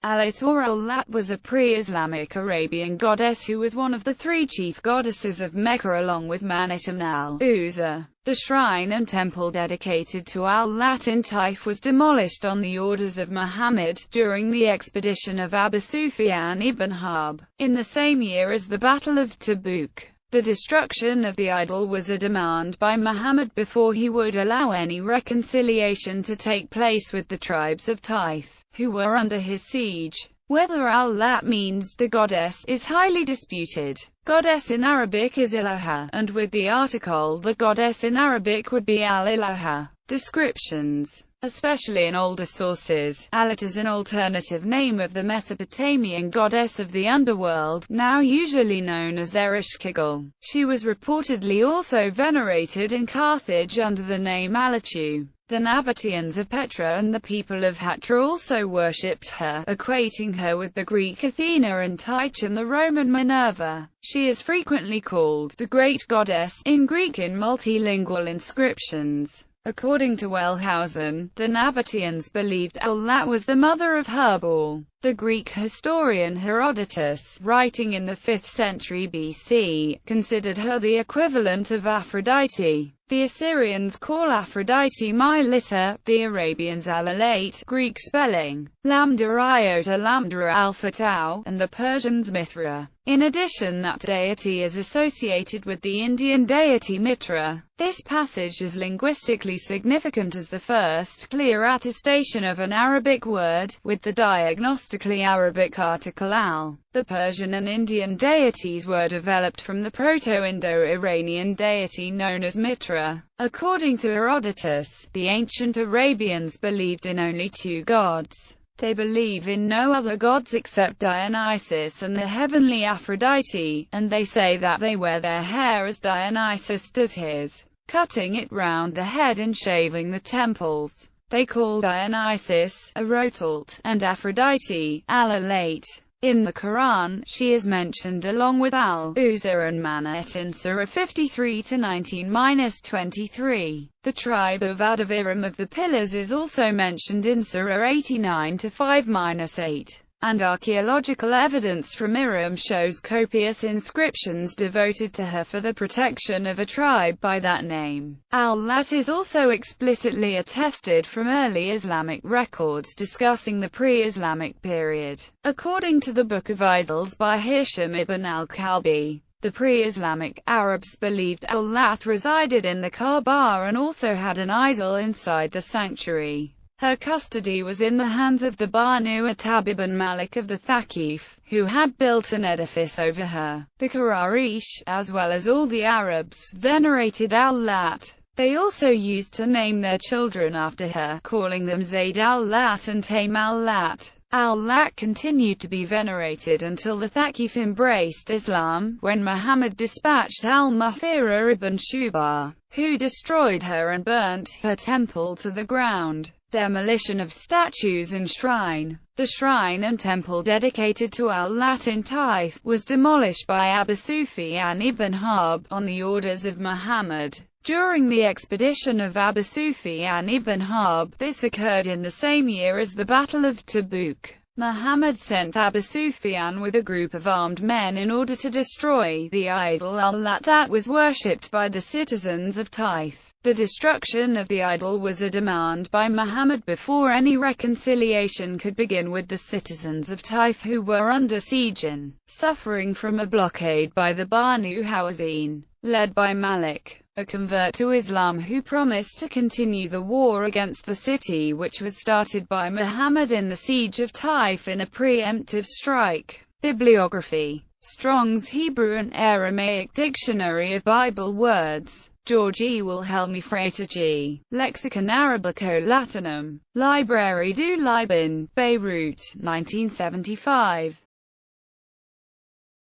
Al-lāt or Al-lāt was a pre-Islamic Arabian goddess who was one of the three chief goddesses of Mecca along with Manat and Al-Uzza. The shrine and temple dedicated to Al-lāt in Taif was demolished on the orders of Muhammad, during the expedition of Abu Sufyan ibn Harb, in the same year as the Battle of Tabuk. The destruction of the idol was a demand by Muhammad before he would allow any reconciliation to take place with the tribes of Taif, who were under his siege. Whether Al-lāt means the goddess is highly disputed. Goddess in Arabic is Ilaha, and with the article the goddess in Arabic would be Al-ilaha. Descriptions. Especially in older sources, Al-lāt is an alternative name of the Mesopotamian goddess of the underworld, now usually known as Ereshkigal. She was reportedly also venerated in Carthage under the name Allatu. The Nabateans of Petra and the people of Hatra also worshipped her, equating her with the Greek Athena and Tyche and the Roman Minerva. She is frequently called the Great Goddess in Greek in multilingual inscriptions. According to Wellhausen, the Nabateans believed Al-lāt was the mother of Herbal. The Greek historian Herodotus, writing in the 5th century BC, considered her the equivalent of Aphrodite. The Assyrians call Aphrodite Mylitta, the Arabians Al-lāt, Greek spelling lambda iota lambda alpha tau, and the Persians Mithra. In addition, that deity is associated with the Indian deity Mitra. This passage is linguistically significant as the first clear attestation of an Arabic word, with the diagnostically Arabic article al. The Persian and Indian deities were developed from the Proto-Indo-Iranian deity known as Mitra. According to Herodotus, the ancient Arabians believed in only two gods. They believe in no other gods except Dionysus and the heavenly Aphrodite, and they say that they wear their hair as Dionysus does his, cutting it round the head and shaving the temples. They call Dionysus Arotalt, and Aphrodite Al-lāt. In the Quran, she is mentioned along with Al-Uzza and Manat in Surah 53-19-23. The tribe of Adaviram of the Pillars is also mentioned in Surah 89-5-8. And archaeological evidence from Iram shows copious inscriptions devoted to her for the protection of a tribe by that name. Al-lāt is also explicitly attested from early Islamic records discussing the pre-Islamic period. According to the Book of Idols by Hisham ibn al-Kalbi, the pre-Islamic Arabs believed Al-lāt resided in the Kaaba and also had an idol inside the sanctuary. Her custody was in the hands of the Banu Atab ibn Malik of the Thaqif, who had built an edifice over her. The Quraysh, as well as all the Arabs, venerated Al-lāt. They also used to name their children after her, calling them Zayd al-lāt and Taym al-lāt. Al-lāt continued to be venerated until the Thaqif embraced Islam, when Muhammad dispatched al-Mughira ibn Shu'bah, who destroyed her and burnt her temple to the ground. Demolition of statues and shrine. The shrine and temple dedicated to Al-lāt in Taif was demolished by Abu Sufyan ibn Harb, on the orders of Muhammad. During the expedition of Abu Sufyan ibn Harb, this occurred in the same year as the Battle of Tabuk. Muhammad sent Abu Sufyan with a group of armed men in order to destroy the idol Al-lāt that was worshipped by the citizens of Taif. The destruction of the idol was a demand by Muhammad before any reconciliation could begin with the citizens of Taif, who were under siege and suffering from a blockade by the Banu Hawazin, led by Malik, a convert to Islam who promised to continue the war against the city which was started by Muhammad in the siege of Taif in a preemptive strike. Bibliography. Strong's Hebrew and Aramaic Dictionary of Bible Words. George E. Wilhelmi Frater G. Lexicon Arabico-Latinum. Librairie du Liban, Beirut, 1975.